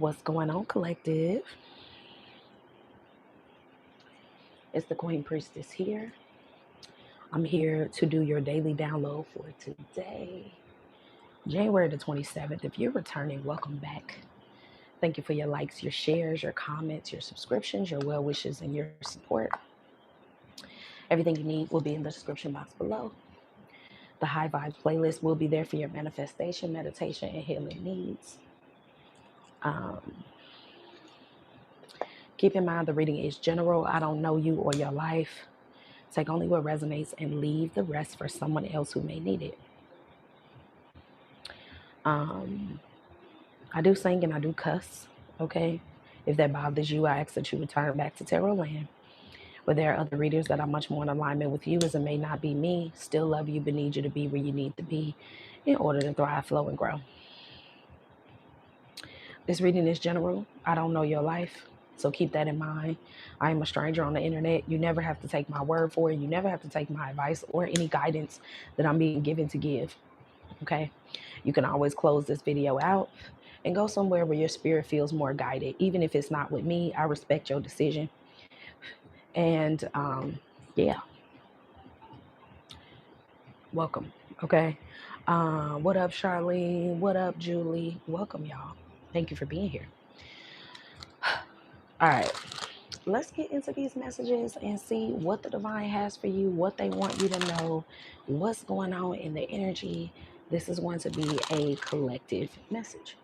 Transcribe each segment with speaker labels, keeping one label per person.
Speaker 1: What's going on, collective? It's the Queen Priestess here. I'm here to do your daily download for today, January the 27th. If you're returning, welcome back. Thank you for your likes, your shares, your comments, your subscriptions, your well wishes, and your support. Everything you need will be in the description box below. The High Vibes playlist will be there for your manifestation, meditation, and healing needs. Keep in mind the reading is general. I don't know you or your life. Take only what resonates and leave the rest for someone else who may need it. I do sing and I do cuss, okay? If that bothers you, I ask that you return back to Tarot Land, where there are other readers that are much more in alignment with you, as it may not be me. Still love you, but need you to be where you need to be in order to thrive, flow, and grow. This reading is general. I don't know your life, so keep that in mind. I am a stranger on the internet. You never have to take my word for it. You never have to take my advice or any guidance that I'm being given to give, okay? You can always close this video out and go somewhere where your spirit feels more guided. Even if it's not with me, I respect your decision. And yeah, welcome, okay? What up, Charlene? What up, Julie? Welcome, y'all. Thank you for being here. All right, let's get into these messages and see what the divine has for you, what they want you to know, what's going on in the energy. This is going to be a collective message.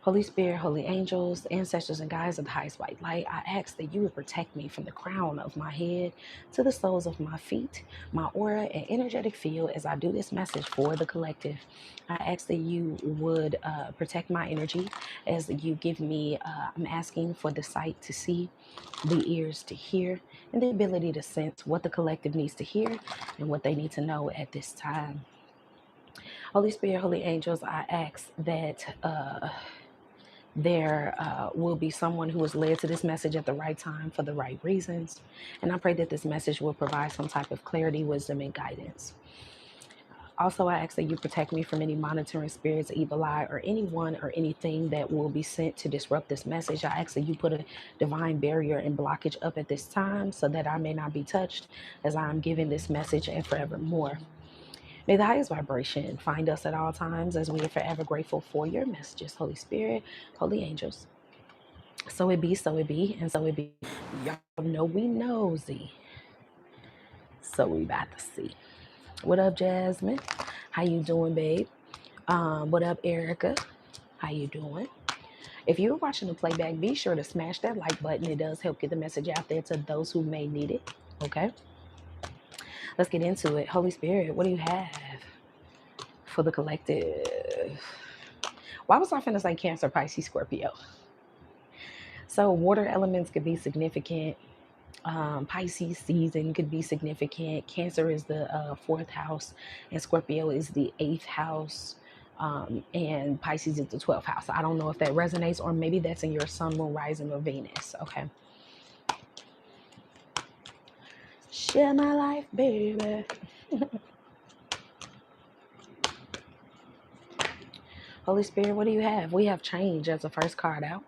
Speaker 1: Holy Spirit, holy angels, ancestors, and guides of the highest white light, I ask that you would protect me from the crown of my head to the soles of my feet, my aura and energetic field as I do this message for the collective. I ask that you would protect my energy as you give me, I'm asking for the sight to see, the ears to hear, and the ability to sense what the collective needs to hear and what they need to know at this time. Holy Spirit, holy angels, I ask that there will be someone who is led to this message at the right time for the right reasons. And I pray that this message will provide some type of clarity, wisdom, and guidance. Also, I ask that you protect me from any monitoring spirits, evil eye, or anyone or anything that will be sent to disrupt this message. I ask that you put a divine barrier and blockage up at this time so that I may not be touched as I am giving this message and forevermore. May the highest vibration find us at all times as we are forever grateful for your messages, Holy Spirit, holy angels. So it be, and so it be. Y'all know we nosy. So we about to see. What up, Jasmine? How you doing, babe? What up, Erica? How you doing? If you're watching the playback, be sure to smash that like button. It does help get the message out there to those who may need it. Okay? Let's get into it. Holy Spirit, what do you have for the collective? Why was I finna say Cancer, Pisces, Scorpio? So water elements could be significant. Pisces season could be significant. Cancer is the fourth house, and Scorpio is the eighth house, and Pisces is the 12th house. I don't know if that resonates, or maybe that's in your sun, moon, rising, or Venus. Okay. Share my life, baby. Holy Spirit, what do you have? We have change as the first card out.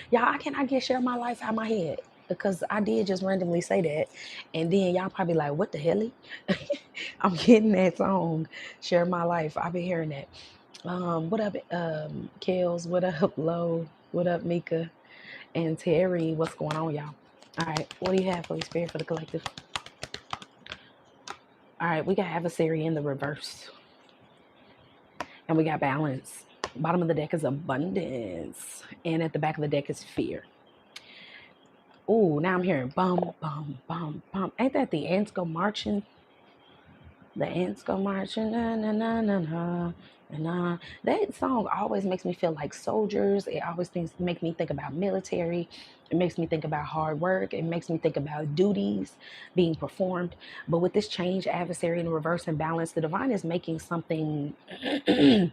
Speaker 1: Y'all, I cannot get share my life out my head because I did just randomly say that. And then y'all probably like, what the hell? I'm getting that song, Share My Life. I've been hearing that. What up, Kels? What up, Lo? What up, Mika? And Terry, what's going on, y'all? All right, what do you have, Holy Spirit, for the collective? All right, we got adversary in the reverse. And we got balance. Bottom of the deck is abundance. And at the back of the deck is fear. Oh, now I'm hearing bum, bum, bum, bum. Ain't that the ants go marching? The ants go marching, na na na na na na. That song always makes me feel like soldiers. It always make me think about military. It makes me think about hard work. It makes me think about duties being performed. But with this change, adversary in reverse and balance, the divine is making something. I'm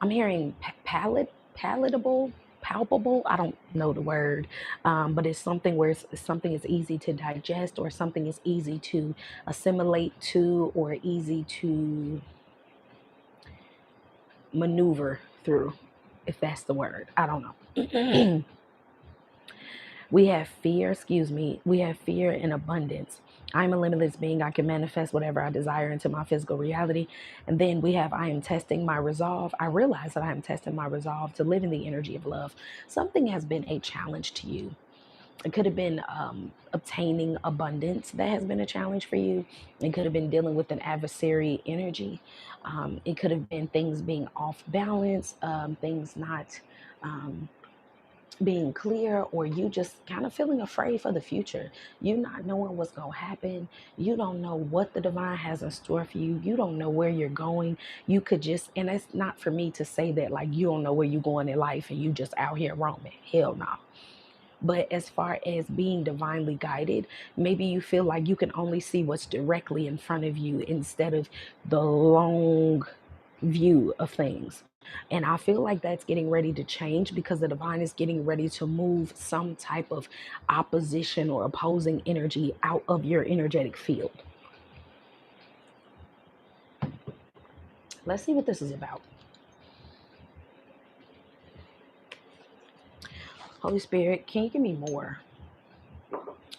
Speaker 1: hearing palatable, palpable. I don't know the word, but it's something where something is easy to digest, or something is easy to assimilate to, or easy to maneuver through, if that's the word. I don't know. We have fear, we have fear and abundance. I'm a limitless being. I can manifest whatever I desire into my physical reality. And then we have, I am testing my resolve. I realize that I am testing my resolve to live in the energy of love. Something has been a challenge to you. It could have been obtaining abundance that has been a challenge for you. It could have been dealing with an adversary energy. It could have been things being off balance, things not being clear, or you just kind of feeling afraid for the future. You not knowing what's going to happen. You don't know what the divine has in store for you. You don't know where you're going. You could just, and it's not for me to say that like you don't know where you're going in life and you just out here roaming. Hell no. But as far as being divinely guided, maybe you feel like you can only see what's directly in front of you instead of the long view of things. And I feel like that's getting ready to change because the divine is getting ready to move some type of opposition or opposing energy out of your energetic field. Let's see what this is about. Holy Spirit, can you give me more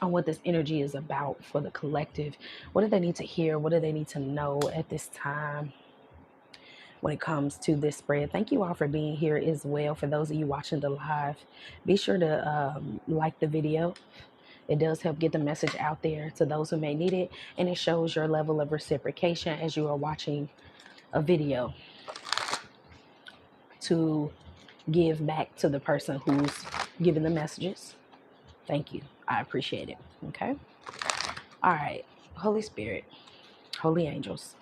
Speaker 1: on what this energy is about for the collective? What do they need to hear? What do they need to know at this time when it comes to this spread? Thank you all for being here as well. For those of you watching the live, be sure to like the video. It does help get the message out there to those who may need it, and it shows your level of reciprocation as you are watching a video to give back to the person who's giving the messages. Thank you. I appreciate it. Okay. All right. Holy Spirit, holy angels,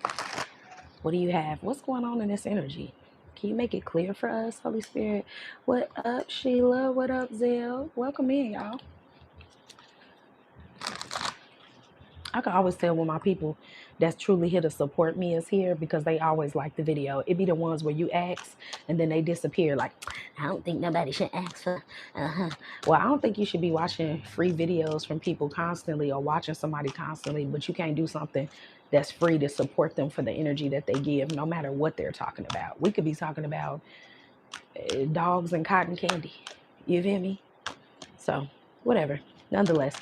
Speaker 1: what do you have? What's going on in this energy? Can you make it clear for us, Holy Spirit? What up, Sheila? What up, Zell? Welcome in, y'all. I can always tell when my people that's truly here to support me is here because they always like the video. It be the ones where you ask and then they disappear. Like, I don't think nobody should ask for. Well, I don't think you should be watching free videos from people constantly or watching somebody constantly, but you can't do something that's free to support them for the energy that they give, no matter what they're talking about. We could be talking about dogs and cotton candy. You feel me? So, whatever. Nonetheless,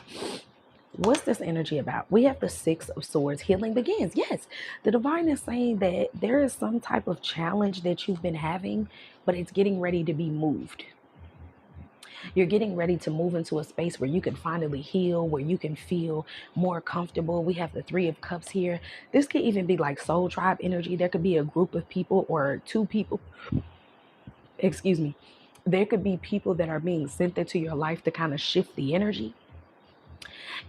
Speaker 1: what's this energy about? We have the Six of Swords. Healing begins. Yes, the divine is saying that there is some type of challenge that you've been having, but it's getting ready to be moved. You're getting ready to move into a space where you can finally heal, where you can feel more comfortable. We have the Three of Cups here. This could even be like soul tribe energy. There could be a group of people or two people. Excuse me. There could be people that are being sent into your life to kind of shift the energy.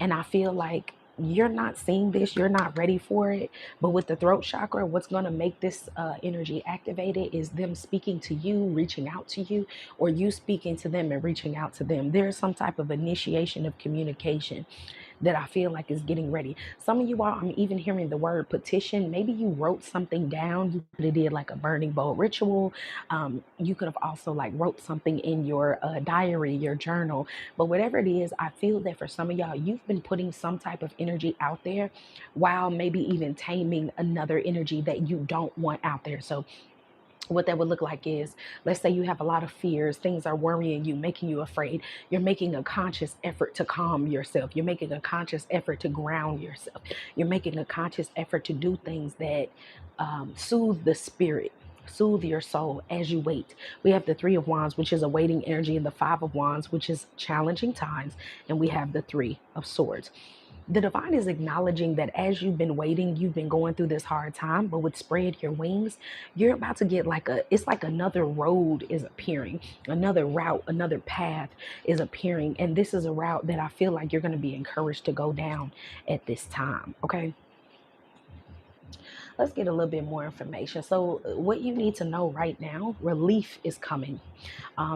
Speaker 1: And I feel like you're not seeing this, you're not ready for it. But with the throat chakra, what's going to make this energy activated is them speaking to you, reaching out to you, or you speaking to them and reaching out to them. There's some type of initiation of communication that I feel like is getting ready. Some of you all, I'm even hearing the word petition. Maybe you wrote something down. You could have did like a burning bowl ritual. You could have also like wrote something in your diary, your journal. But whatever it is, I feel that for some of y'all, you've been putting some type of energy out there while maybe even taming another energy that you don't want out there. So what that would look like is, let's say you have a lot of fears, things are worrying you, making you afraid. You're making a conscious effort to calm yourself. You're making a conscious effort to ground yourself. You're making a conscious effort to do things that soothe the spirit, soothe your soul as you wait. We have the Three of Wands, which is a waiting energy, and the Five of Wands, which is challenging times, and we have the Three of Swords. The divine is acknowledging that as you've been waiting, you've been going through this hard time, but with spread your wings, you're about to get it's like another road is appearing, another route, another path is appearing. And this is a route that I feel like you're going to be encouraged to go down at this time. Okay. Let's get a little bit more information. So what you need to know right now, relief is coming.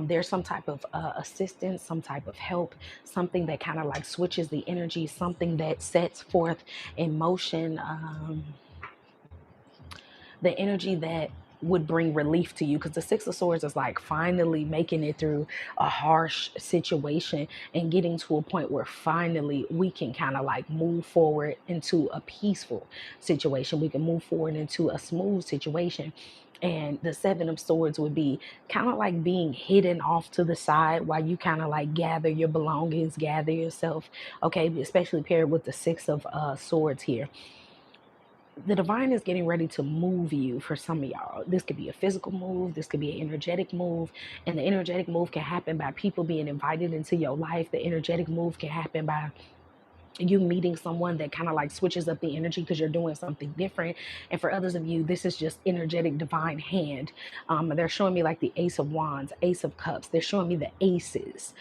Speaker 1: There's some type of assistance, some type of help, something that kind of like switches the energy, something that sets forth in motion the energy that would bring relief to you, because the Six of Swords is like finally making it through a harsh situation and getting to a point where finally we can kind of like move forward into a peaceful situation. We can move forward into a smooth situation. And the Seven of Swords would be kind of like being hidden off to the side while you kind of like gather your belongings, gather yourself. Okay, especially paired with the Six of Swords here. The divine is getting ready to move you for some of y'all. This could be a physical move. This could be an energetic move. And the energetic move can happen by people being invited into your life. The energetic move can happen by you meeting someone that kind of like switches up the energy because you're doing something different. And for others of you, this is just energetic divine hand. They're showing me like the Ace of Wands, Ace of Cups. They're showing me the aces,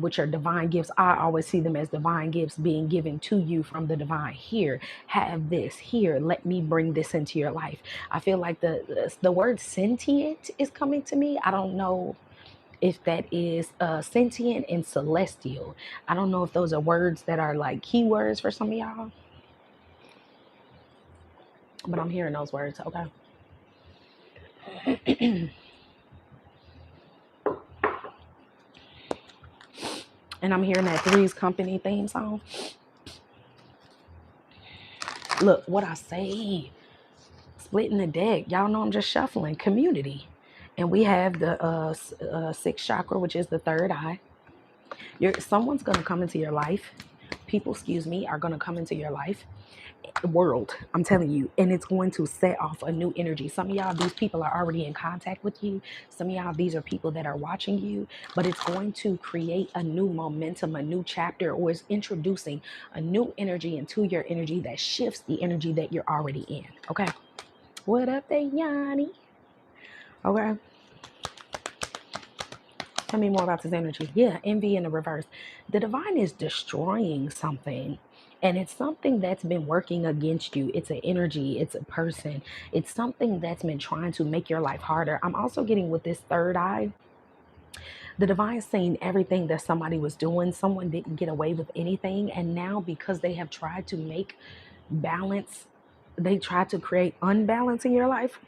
Speaker 1: which are divine gifts. I always see them as divine gifts being given to you from the divine. Here, have this. Here, let me bring this into your life. I feel like the word sentient is coming to me. I don't know if that is sentient and celestial. I don't know if those are words that are like keywords for some of y'all, but I'm hearing those words. Okay. And I'm hearing that Three's Company theme song. Look, what I say, splitting the deck. Y'all know I'm just shuffling. Community. And we have the sixth chakra, which is the third eye. Someone's going to come into your life. People, excuse me, are going to come into your life. World, I'm telling you, and it's going to set off a new energy. Some of y'all, these people are already in contact with you. Some of y'all, these are people that are watching you, but it's going to create a new momentum, a new chapter, or is introducing a new energy into your energy that shifts the energy that you're already in. Okay. What up there, Yanni? Okay. Tell me more about this energy. Yeah, envy in the reverse. The divine is destroying something. And it's something that's been working against you. It's an energy. It's a person. It's something that's been trying to make your life harder. I'm also getting with this third eye. The divine saying everything that somebody was doing. Someone didn't get away with anything. And now because they have tried to make balance, they tried to create unbalance in your life.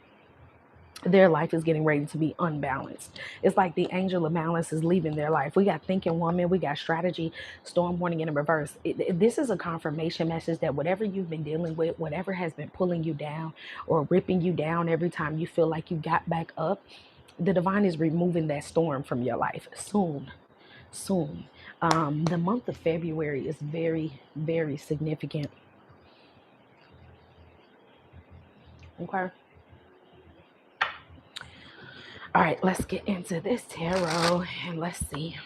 Speaker 1: Their life is getting ready to be unbalanced. It's like the angel of balance is leaving their life. We got thinking woman, we got strategy, storm warning in a reverse. This is a confirmation message that whatever you've been dealing with, whatever has been pulling you down or ripping you down every time you feel like you got back up, the divine is removing that storm from your life soon. Soon. The month of February is very, very significant. Okay. All right, let's get into this tarot and let's see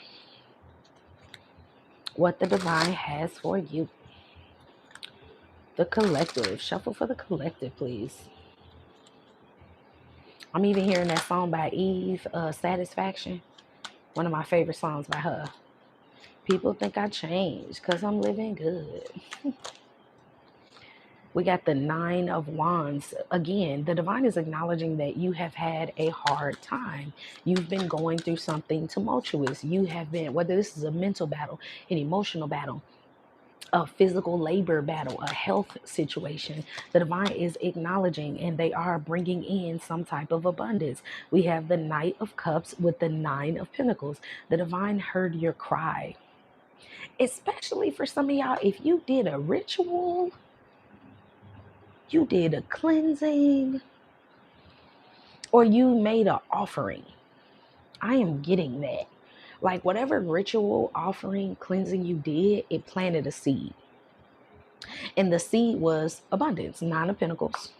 Speaker 1: what the divine has for you. The collective. Shuffle for the collective, please. I'm even hearing that song by Eve, Satisfaction. One of my favorite songs by her. People think I changed because I'm living good. We got the Nine of Wands. Again, the divine is acknowledging that you have had a hard time. You've been going through something tumultuous. You have been, whether this is a mental battle, an emotional battle, a physical labor battle, a health situation, the divine is acknowledging and they are bringing in some type of abundance. We have the Knight of Cups with the Nine of Pentacles. The divine heard your cry. Especially for some of y'all, if you did a ritual, you did a cleansing, or you made an offering. I am getting that. Like whatever ritual, offering, cleansing you did, it planted a seed. And the seed was abundance, Nine of Pentacles,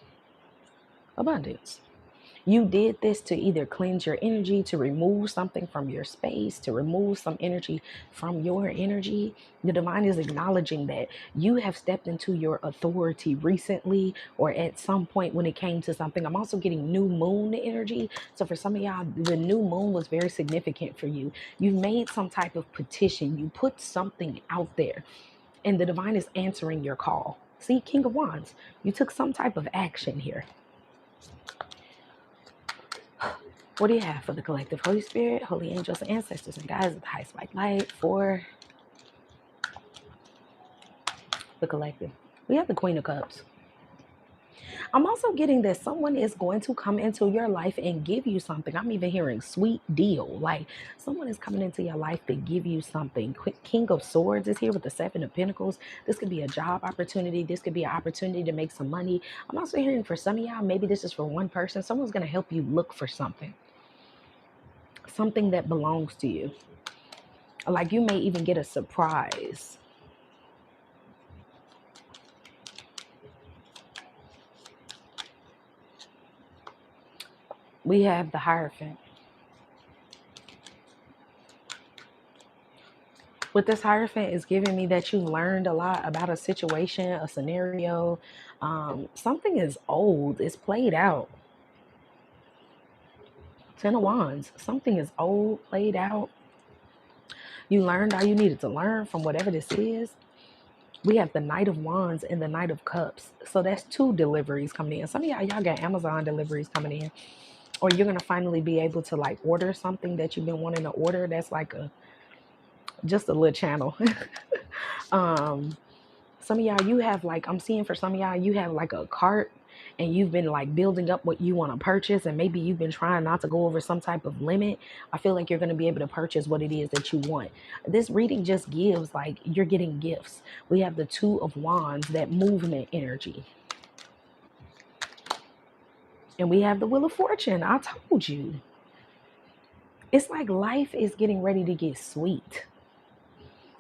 Speaker 1: abundance. You did this to either cleanse your energy, to remove something from your space, to remove some energy from your energy. The divine is acknowledging that you have stepped into your authority recently or at some point when it came to something. I'm also getting new moon energy. So for some of y'all, the new moon was very significant for you. You made some type of petition. You put something out there and the divine is answering your call. See, King of Wands, you took some type of action here. What do you have for the collective? Holy Spirit, holy angels, ancestors, and guides of the highest white light for the collective. We have the Queen of Cups. I'm also getting that someone is going to come into your life and give you something. I'm even hearing sweet deal. Like someone is coming into your life to give you something. King of Swords is here with the Seven of Pentacles. This could be a job opportunity. This could be an opportunity to make some money. I'm also hearing for some of y'all, maybe this is for one person. Someone's going to help you look for something that belongs to you. Like you may even get a surprise. We have the Hierophant. What this Hierophant is giving me that you learned a lot about a situation, a scenario. Something is old. It's played out. Ten of Wands. Something is old, played out. You learned all you needed to learn from whatever this is. We have the Knight of Wands and the Knight of Cups. So that's 2 deliveries coming in. Some of y'all got Amazon deliveries coming in. Or you're going to finally be able to like order something that you've been wanting to order. That's like just a little channel. Some of y'all, you have like, I'm seeing for some of y'all, you have like a cart and you've been like building up what you want to purchase, and maybe you've been trying not to go over some type of limit. I feel like you're going to be able to purchase what it is that you want. This reading just gives like you're getting gifts. We have the 2 of Wands, that movement energy. And we have the Wheel of Fortune. I told you. It's like life is getting ready to get sweet.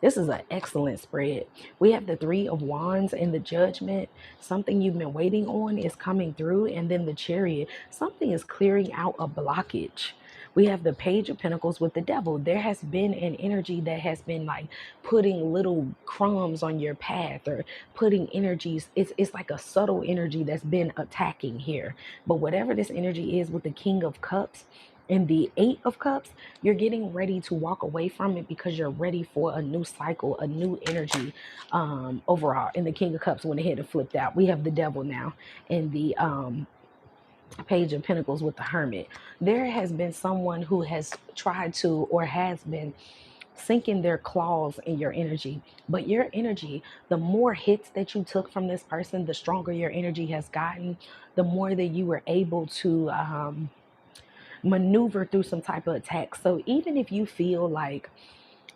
Speaker 1: This is an excellent spread. We have the 3 of Wands and the Judgment. Something you've been waiting on is coming through. And then the Chariot. Something is clearing out a blockage. We have the Page of Pentacles with the Devil. There has been an energy that has been like putting little crumbs on your path, or putting energies. It's like a subtle energy that's been attacking here. But whatever this energy is with the King of Cups and the 8 of Cups, you're getting ready to walk away from it because you're ready for a new cycle, a new energy overall. In the King of Cups went ahead and flipped out. We have the Devil now in the Page of Pentacles with the Hermit. There has been someone who has tried to, or has been sinking their claws in your energy. But your energy, the more hits that you took from this person, the stronger your energy has gotten, the more that you were able to maneuver through some type of attack. So even if you feel like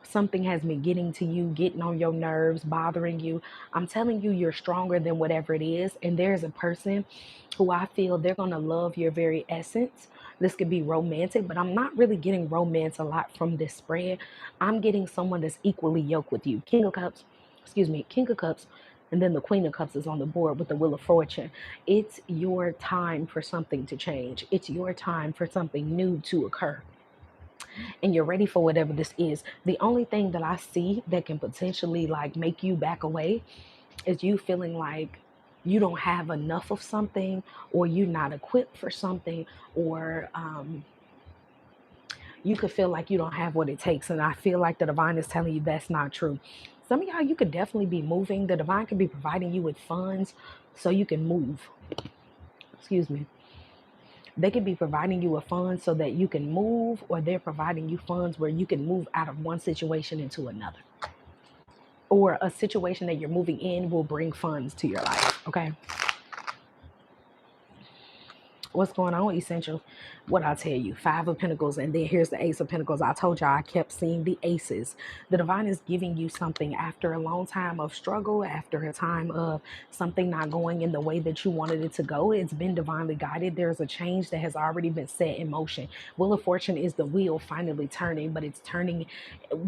Speaker 1: something has been getting to you, getting on your nerves, bothering you, I'm telling you, you're stronger than whatever it is. And there's a person who I feel they're going to love your very essence. This could be romantic, but I'm not really getting romance a lot from this spread. I'm getting someone that's equally yoked with you. King of Cups, and then the Queen of Cups is on the board with the Wheel of Fortune. It's your time for something to change. It's your time for something new to occur. And you're ready for whatever this is. The only thing that I see that can potentially like make you back away is you feeling like you don't have enough of something, or you're not equipped for something, or you could feel like you don't have what it takes. And I feel like the divine is telling you that's not true. Some of y'all, you could definitely be moving. The divine could be providing you with funds so you can move. Excuse me. They could be providing you a fund so that you can move, or they're providing you funds where you can move out of one situation into another. Or a situation that you're moving in will bring funds to your life, okay? What's going on, Essential? What I tell you, 5 of Pentacles, and then here's the Ace of Pentacles. I told y'all I kept seeing the aces. The divine is giving you something after a long time of struggle, after a time of something not going in the way that you wanted it to go. It's been divinely guided. There's a change that has already been set in motion. Wheel of Fortune is the wheel finally turning, but it's turning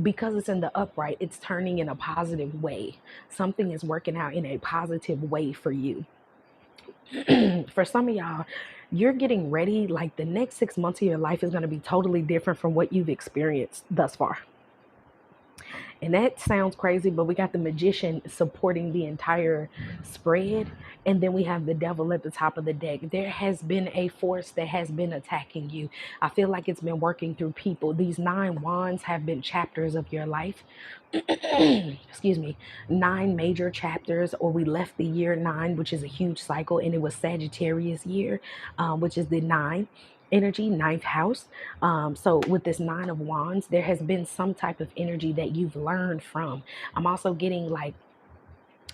Speaker 1: because it's in the upright. It's turning in a positive way. Something is working out in a positive way for you. For some of y'all, you're getting ready, like the next 6 months of your life is going to be totally different from what you've experienced thus far. And that sounds crazy, but we got the Magician supporting the entire spread. And then we have the Devil at the top of the deck. There has been a force that has been attacking you. I feel like it's been working through people. These 9 wands have been chapters of your life. Excuse me, 9 major chapters, or we left the year 9, which is a huge cycle, and it was Sagittarius year, which is the 9 energy, 9th house. So with this 9 of wands, there has been some type of energy that you've learned from. I'm also getting like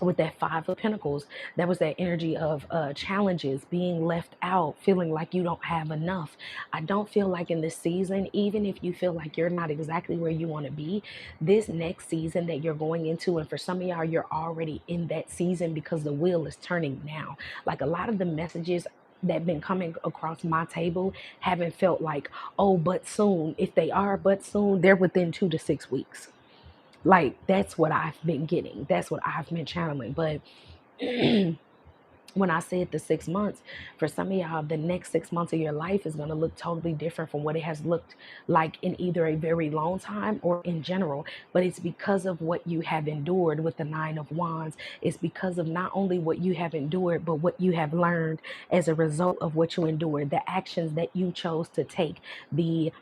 Speaker 1: with that Five of Pentacles, that was that energy of challenges, being left out, feeling like you don't have enough. I don't feel like in this season, even if you feel like you're not exactly where you want to be, this next season that you're going into, and for some of y'all, you're already in that season because the wheel is turning now. Like a lot of the messages that have been coming across my table haven't felt like, oh, but soon. If they are but soon, they're within 2 to 6 weeks. Like that's what I've been getting. That's what I've been channeling. But when I said the 6 months, for some of y'all, the next 6 months of your life is going to look totally different from what it has looked like in either a very long time or in general. But it's because of what you have endured with the Nine of Wands. It's because of not only what you have endured, but what you have learned as a result of what you endured, the actions that you chose to take, the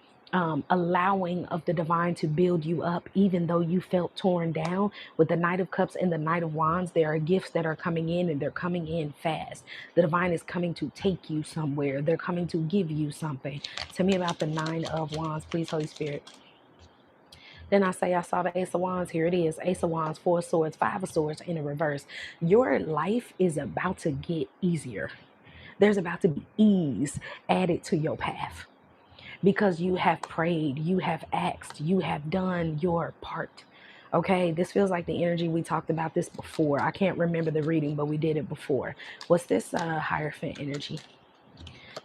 Speaker 1: allowing of the divine to build you up, even though you felt torn down. With the Knight of Cups and the Knight of Wands, there are gifts that are coming in, and they're coming in fast. The divine is coming to take you somewhere. They're coming to give you something. Tell me about the Nine of Wands, please, Holy Spirit. Then I say I saw the Ace of Wands. Here it is. Ace of Wands, Four of Swords, Five of Swords in a reverse. Your life is about to get easier. There's about to be ease added to your path, because you have prayed, you have asked, you have done your part. Okay, this feels like the energy we talked about this before. I can't remember the reading, but we did it before. What's this Hierophant energy?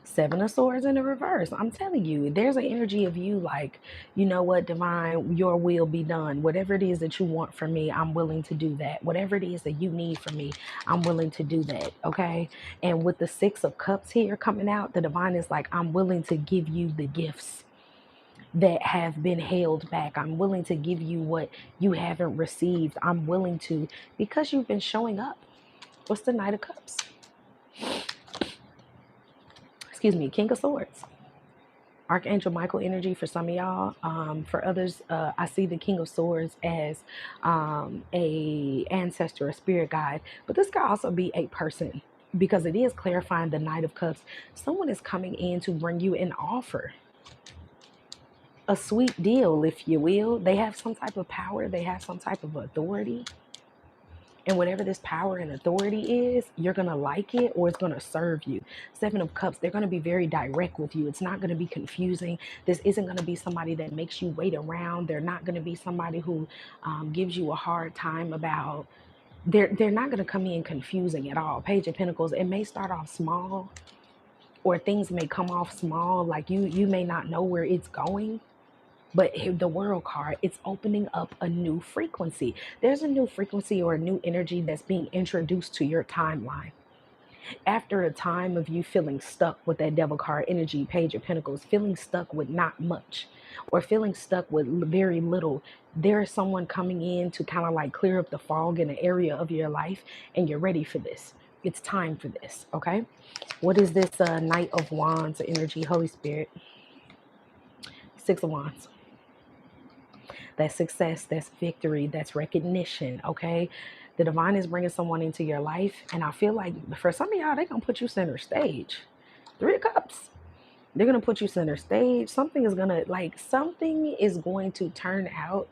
Speaker 1: Seven of Swords in the reverse. I'm telling you, there's an energy of you like, you know what, divine, your will be done. Whatever it is that you want from me, I'm willing to do that. Whatever it is that you need from me, I'm willing to do that. Okay. And with the Six of Cups here coming out, the divine is like, I'm willing to give you the gifts that have been held back. I'm willing to give you what you haven't received. I'm willing to, because you've been showing up. What's the Knight of Cups? Excuse me, King of Swords. Archangel Michael energy for some of y'all. For others, I see the King of Swords as a ancestor, a spirit guide. But this could also be a person, because it is clarifying the Knight of Cups. Someone is coming in to bring you an offer, a sweet deal, if you will. They have some type of power. They have some type of authority. And whatever this power and authority is, you're going to like it, or it's going to serve you. Seven of Cups, they're going to be very direct with you. It's not going to be confusing. This isn't going to be somebody that makes you wait around. They're not going to be somebody who gives you a hard time about, they're not going to come in confusing at all. Page of Pentacles, it may start off small, or things may come off small, like you may not know where it's going. But the World card, it's opening up a new frequency. There's a new frequency or a new energy that's being introduced to your timeline. After a time of you feeling stuck with that Devil card energy, Page of Pentacles, feeling stuck with not much, or feeling stuck with very little, there is someone coming in to kind of like clear up the fog in an area of your life, and you're ready for this. It's time for this, okay? What is this Knight of Wands energy, Holy Spirit? Six of Wands. That's success, that's victory, that's recognition, okay? The divine is bringing someone into your life, and I feel like for some of y'all, they're going to put you center stage. Three of Cups. They're going to put you center stage. Something is going to turn out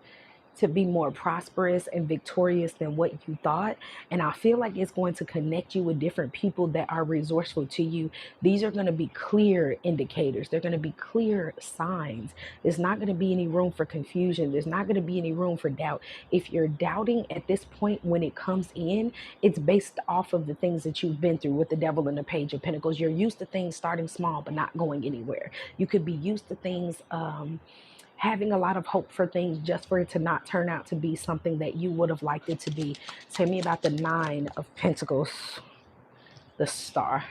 Speaker 1: to be more prosperous and victorious than what you thought. And I feel like it's going to connect you with different people that are resourceful to you. These are going to be clear indicators. They're going to be clear signs. There's not going to be any room for confusion. There's not going to be any room for doubt. If you're doubting at this point when it comes in, it's based off of the things that you've been through with the Devil and the Page of Pentacles. You're used to things starting small but not going anywhere. You could be used to things having a lot of hope for things just for it to not turn out to be something that you would have liked it to be. Tell me about the Nine of Pentacles, the Star.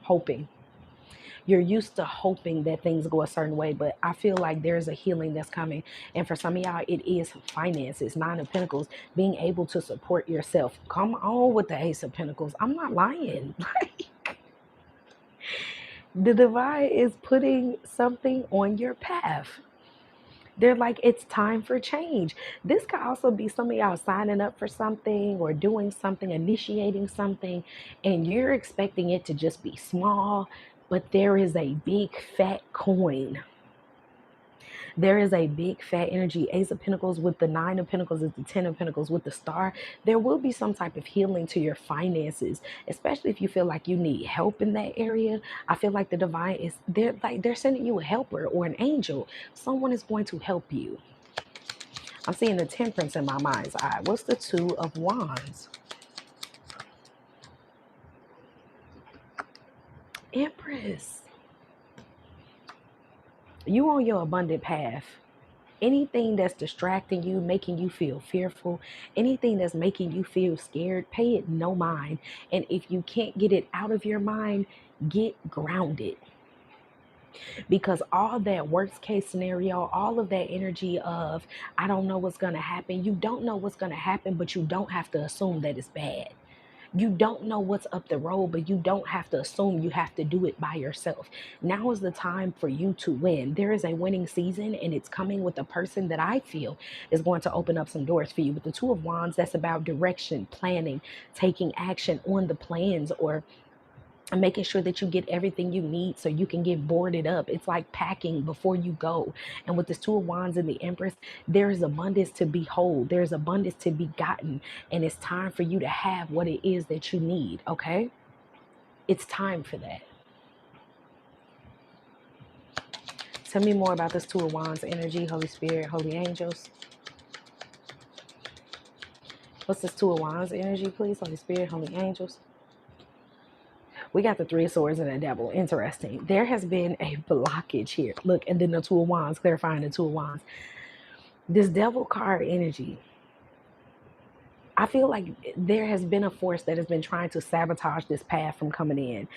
Speaker 1: Hoping. You're used to hoping that things go a certain way, but I feel like there's a healing that's coming. And for some of y'all, it is finances. Nine of Pentacles, being able to support yourself. Come on with the Ace of Pentacles. I'm not lying. The divine is putting something on your path. They're like, it's time for change. This could also be some of y'all signing up for something or doing something, initiating something, and you're expecting it to just be small, but there is a big fat coin There is a big fat energy. Ace of Pentacles with the Nine of Pentacles is the Ten of Pentacles with the Star. There will be some type of healing to your finances, especially if you feel like you need help in that area. I feel like the divine is there, like they're sending you a helper or an angel. Someone is going to help you. I'm seeing the Temperance in my mind's eye. What's the Two of Wands? Empress. You on your abundant path. Anything that's distracting you, making you feel fearful, anything that's making you feel scared, pay it no mind. And if you can't get it out of your mind, get grounded. Because all that worst case scenario, all of that energy of, I don't know what's going to happen. You don't know what's going to happen, but you don't have to assume that it's bad. You don't know what's up the road, but you don't have to assume you have to do it by yourself. Now is the time for you to win. There is a winning season, and it's coming with a person that I feel is going to open up some doors for you. With the Two of Wands, that's about direction, planning, taking action on the plans, or making sure that you get everything you need so you can get boarded up. It's like packing before you go. And with this Two of Wands and the Empress, there's abundance to behold. There's abundance to be gotten. And it's time for you to have what it is that you need, okay? It's time for that. Tell me more about this Two of Wands energy, Holy Spirit, Holy Angels. What's this Two of Wands energy, please? Holy Spirit, Holy Angels. We got the Three of Swords and the Devil. Interesting. There has been a blockage here. Look, and then the Two of Wands, clarifying the Two of Wands. This Devil card energy, I feel like there has been a force that has been trying to sabotage this path from coming in.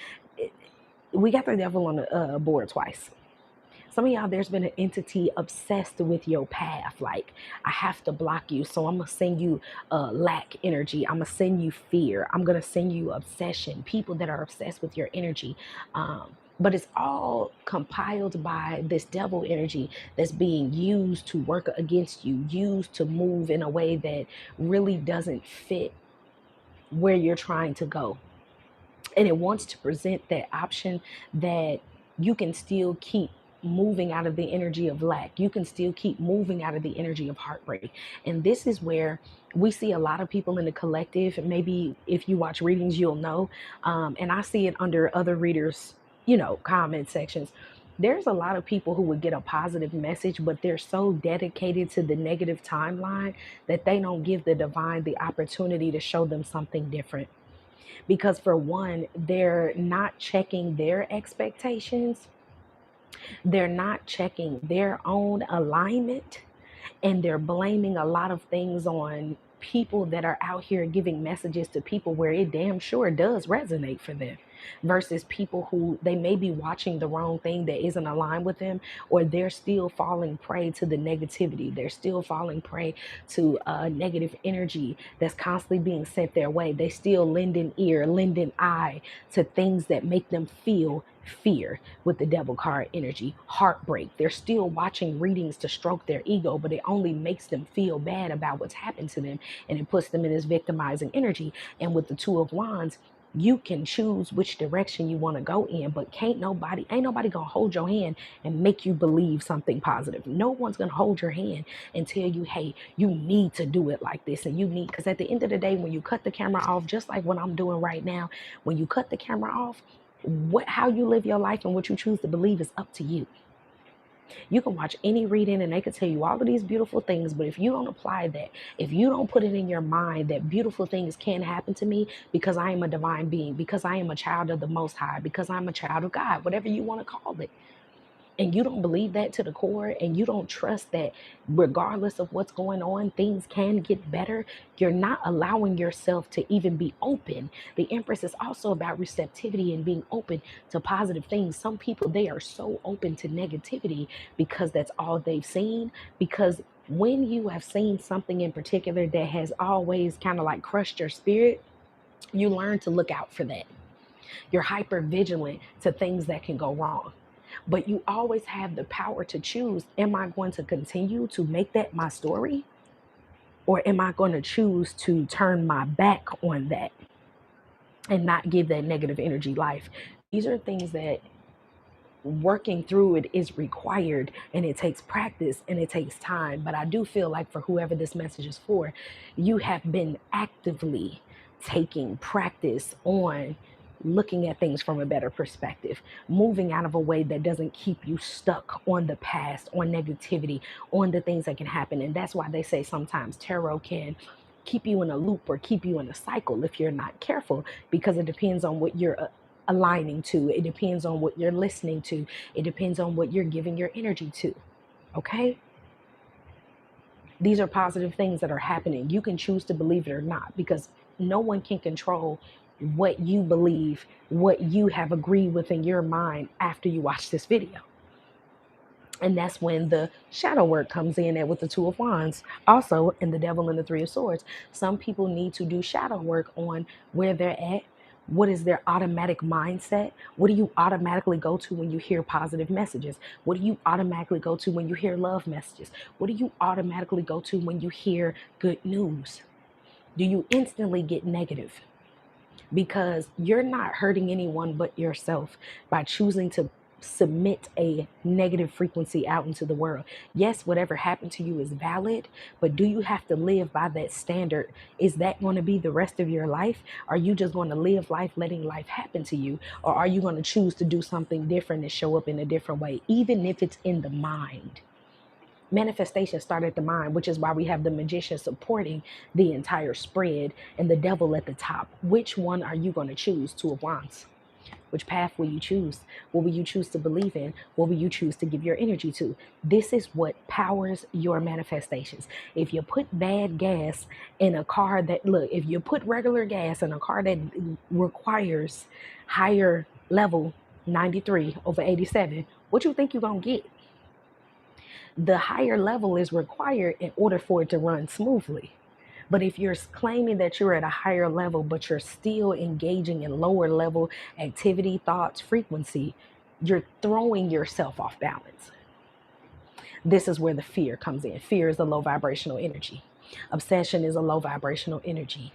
Speaker 1: We got the Devil on the board twice. Some of y'all, there's been an entity obsessed with your path. Like, I have to block you, so I'm going to send you lack energy. I'm going to send you fear. I'm going to send you obsession. People that are obsessed with your energy. But it's all compiled by this devil energy that's being used to work against you, used to move in a way that really doesn't fit where you're trying to go. And it wants to present that option that you can still keep moving out of the energy of lack. You can still keep moving out of the energy of heartbreak. And this is where we see a lot of people in the collective. Maybe if you watch readings, you'll know. And I see it under other readers, comment sections. There's a lot of people who would get a positive message, but they're so dedicated to the negative timeline that they don't give the divine the opportunity to show them something different. Because for one, they're not checking their expectations. They're not checking their own alignment, and they're blaming a lot of things on people that are out here giving messages to people where it damn sure does resonate for them, versus people who they may be watching the wrong thing that isn't aligned with them, or they're still falling prey to the negativity. They're still falling prey to negative energy that's constantly being sent their way. They still lend an ear, lend an eye to things that make them feel fear. With the Devil card energy, heartbreak. They're still watching readings to stroke their ego, but it only makes them feel bad about what's happened to them, and it puts them in this victimizing energy. And with the Two of Wands, you can choose which direction you want to go in, but ain't nobody gonna hold your hand and make you believe something positive. No one's gonna hold your hand and tell you, hey, you need to do it like this, and you need, because at the end of the day, when you cut the camera off, just like what I'm doing right now, when you cut the camera off, how you live your life and what you choose to believe is up to you. You can watch any reading and they could tell you all of these beautiful things, but if you don't apply that, if you don't put it in your mind that beautiful things can happen to me because I am a divine being, because I am a child of the Most High, because I'm a child of God, whatever you want to call it, and you don't believe that to the core, and you don't trust that regardless of what's going on, things can get better, you're not allowing yourself to even be open. The Empress is also about receptivity and being open to positive things. Some people, they are so open to negativity because that's all they've seen. Because when you have seen something in particular that has always kind of like crushed your spirit, you learn to look out for that. You're hyper vigilant to things that can go wrong. But you always have the power to choose, am I going to continue to make that my story? Or am I going to choose to turn my back on that and not give that negative energy life? These are things that working through it is required, and it takes practice and it takes time. But I do feel like for whoever this message is for, you have been actively taking practice on looking at things from a better perspective, moving out of a way that doesn't keep you stuck on the past, on negativity, on the things that can happen. And that's why they say sometimes tarot can keep you in a loop or keep you in a cycle if you're not careful, because it depends on what you're aligning to. It depends on what you're listening to. It depends on what you're giving your energy to. Okay? These are positive things that are happening. You can choose to believe it or not, because no one can control what you believe, what you have agreed with in your mind after you watch this video. And that's when the shadow work comes in with the Two of Wands. Also, in the Devil and the Three of Swords, some people need to do shadow work on where they're at. What is their automatic mindset? What do you automatically go to when you hear positive messages? What do you automatically go to when you hear love messages? What do you automatically go to when you hear good news? Do you instantly get negative? Because you're not hurting anyone but yourself by choosing to submit a negative frequency out into the world. Yes, whatever happened to you is valid, but do you have to live by that standard? Is that going to be the rest of your life? Are you just going to live life letting life happen to you? Or are you going to choose to do something different and show up in a different way, even if it's in the mind? Manifestation started at the mind, which is why we have the magician supporting the entire spread and the devil at the top. Which one are you going to choose? Two of Wands. Which path will you choose? What will you choose to believe in? What will you choose to give your energy to? This is what powers your manifestations. If you put bad gas in a car if you put regular gas in a car that requires higher level 93 over 87, what you think you're going to get? The higher level is required in order for it to run smoothly. But if you're claiming that you're at a higher level, but you're still engaging in lower level activity, thoughts, frequency, you're throwing yourself off balance. This is where the fear comes in. Fear is a low vibrational energy. Obsession is a low vibrational energy.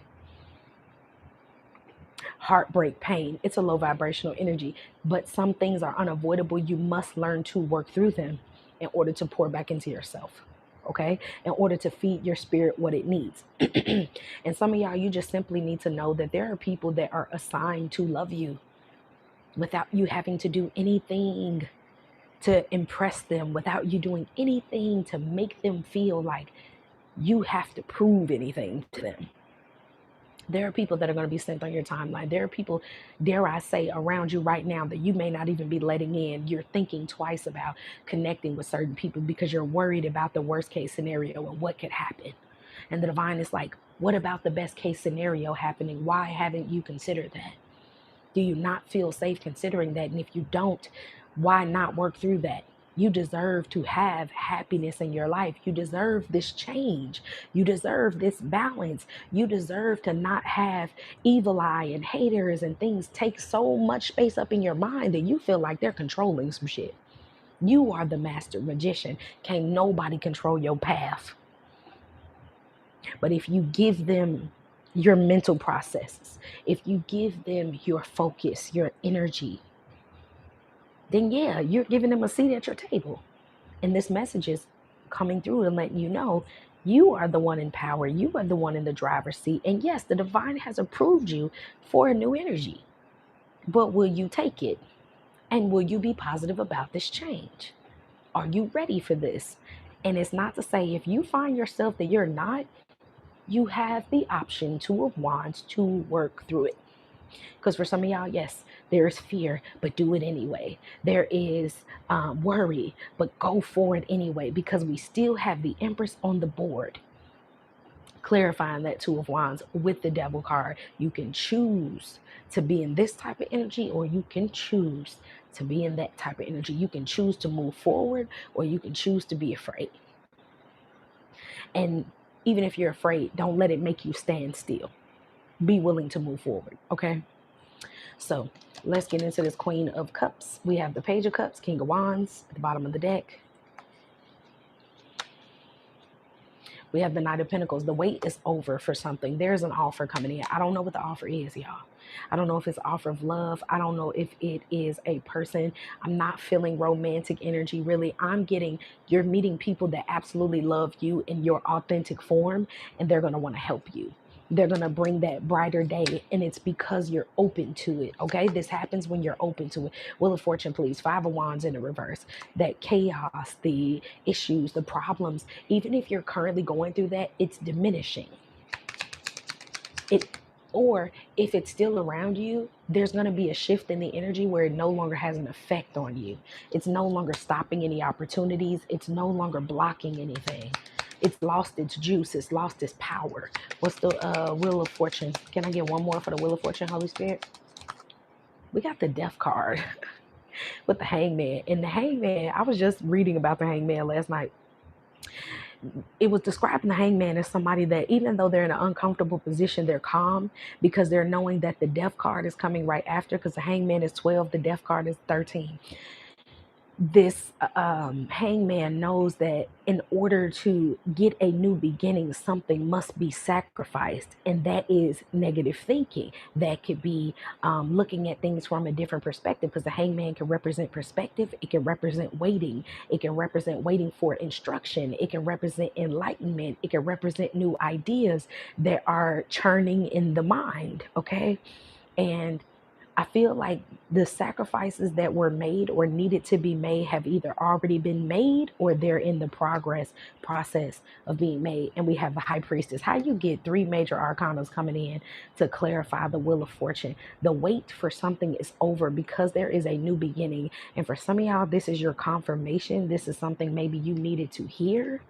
Speaker 1: Heartbreak, pain, it's a low vibrational energy. But some things are unavoidable. You must learn to work through them in order to pour back into yourself. Okay, in order to feed your spirit what it needs. And some of y'all, you just simply need to know that there are people that are assigned to love you without you having to do anything to impress them, without you doing anything to make them feel like you have to prove anything to them. There are people that are going to be sent on your timeline. There are people, dare I say, around you right now that you may not even be letting in. You're thinking twice about connecting with certain people because you're worried about the worst case scenario and what could happen. And the divine is like, what about the best case scenario happening? Why haven't you considered that? Do you not feel safe considering that? And if you don't, why not work through that? You deserve to have happiness in your life. You deserve this change. You deserve this balance. You deserve to not have evil eye and haters and things take so much space up in your mind that you feel like they're controlling some shit. You are the master magician. Can't nobody control your path. But if you give them your mental processes, if you give them your focus, your energy, then yeah, you're giving them a seat at your table. And this message is coming through and letting you know you are the one in power. You are the one in the driver's seat. And yes, the divine has approved you for a new energy. But will you take it? And will you be positive about this change? Are you ready for this? And it's not to say if you find yourself that you're not, you have the option, Two of Wands, to work through it. Because for some of y'all, yes, there's fear, but do it anyway. There is worry, but go for it anyway, because we still have the Empress on the board. Clarifying that Two of Wands with the Devil card. You can choose to be in this type of energy, or you can choose to be in that type of energy. You can choose to move forward, or you can choose to be afraid. And even if you're afraid, don't let it make you stand still. Be willing to move forward, okay? So let's get into this Queen of Cups. We have the Page of Cups, King of Wands at the bottom of the deck. We have the Knight of Pentacles. The wait is over for something. There's an offer coming in. I don't know what the offer is, y'all. I don't know if it's an offer of love. I don't know if it is a person. I'm not feeling romantic energy, really. I'm getting, you're meeting people that absolutely love you in your authentic form, and they're going to want to help you. They're going to bring that brighter day, and it's because you're open to it, okay? This happens when you're open to it. Wheel of Fortune, please. Five of Wands in the reverse. That chaos, the issues, the problems, even if you're currently going through that, it's diminishing. Or if it's still around you, there's going to be a shift in the energy where it no longer has an effect on you. It's no longer stopping any opportunities. It's no longer blocking anything. It's lost its juice. It's lost its power. What's the Wheel of Fortune? Can I get one more for the Wheel of Fortune, Holy Spirit? We got the Death card with the Hangman. And the Hangman, I was just reading about the Hangman last night. It was describing the Hangman as somebody that even though they're in an uncomfortable position, they're calm because they're knowing that the Death card is coming right after, because the Hangman is 12, the Death card is 13. This Hangman knows that in order to get a new beginning, something must be sacrificed, and that is negative thinking. That could be looking at things from a different perspective, because the Hangman can represent perspective. It can represent waiting. It can represent waiting for instruction. It can represent enlightenment. It can represent new ideas that are churning in the mind, okay? And I feel like the sacrifices that were made or needed to be made have either already been made or they're in the process of being made. And we have the High Priestess. How you get three major arcanas coming in to clarify the Wheel of Fortune. The wait for something is over because there is a new beginning. And for some of y'all, this is your confirmation. This is something maybe you needed to hear.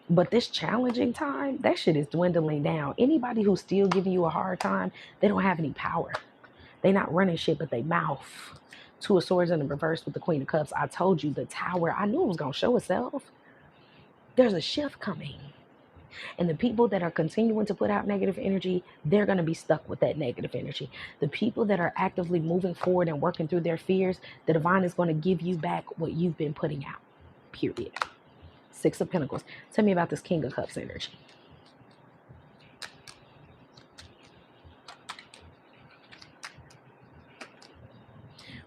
Speaker 1: But this challenging time, that shit is dwindling down. Anybody who's still giving you a hard time, they don't have any power. They not running shit, but they mouth. Two of Swords in the reverse with the Queen of Cups. I told you the Tower, I knew it was going to show itself. There's a shift coming. And the people that are continuing to put out negative energy, they're going to be stuck with that negative energy. The people that are actively moving forward and working through their fears, the divine is going to give you back what you've been putting out. Period. Six of Pentacles. Tell me about this King of Cups energy.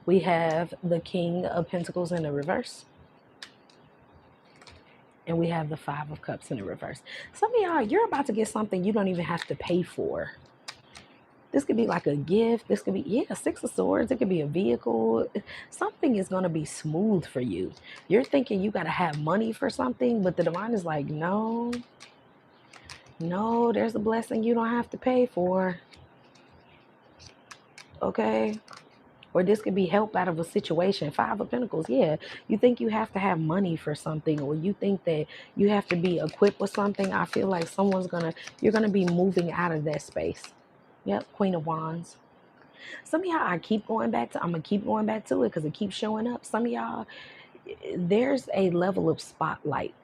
Speaker 1: We have the King of Pentacles in the reverse. And we have the Five of Cups in the reverse. Some of y'all, you're about to get something you don't even have to pay for. This could be like a gift. This could be, yeah, Six of Swords. It could be a vehicle. Something is going to be smooth for you. You're thinking you got to have money for something, but the divine is like, no, there's a blessing you don't have to pay for. Okay? Or this could be help out of a situation. Five of Pentacles, yeah. You think you have to have money for something, or you think that you have to be equipped with something. I feel like you're going to be moving out of that space. Yep, Queen of Wands. Some of y'all, I'm going to keep going back to it because it keeps showing up. Some of y'all, there's a level of spotlight.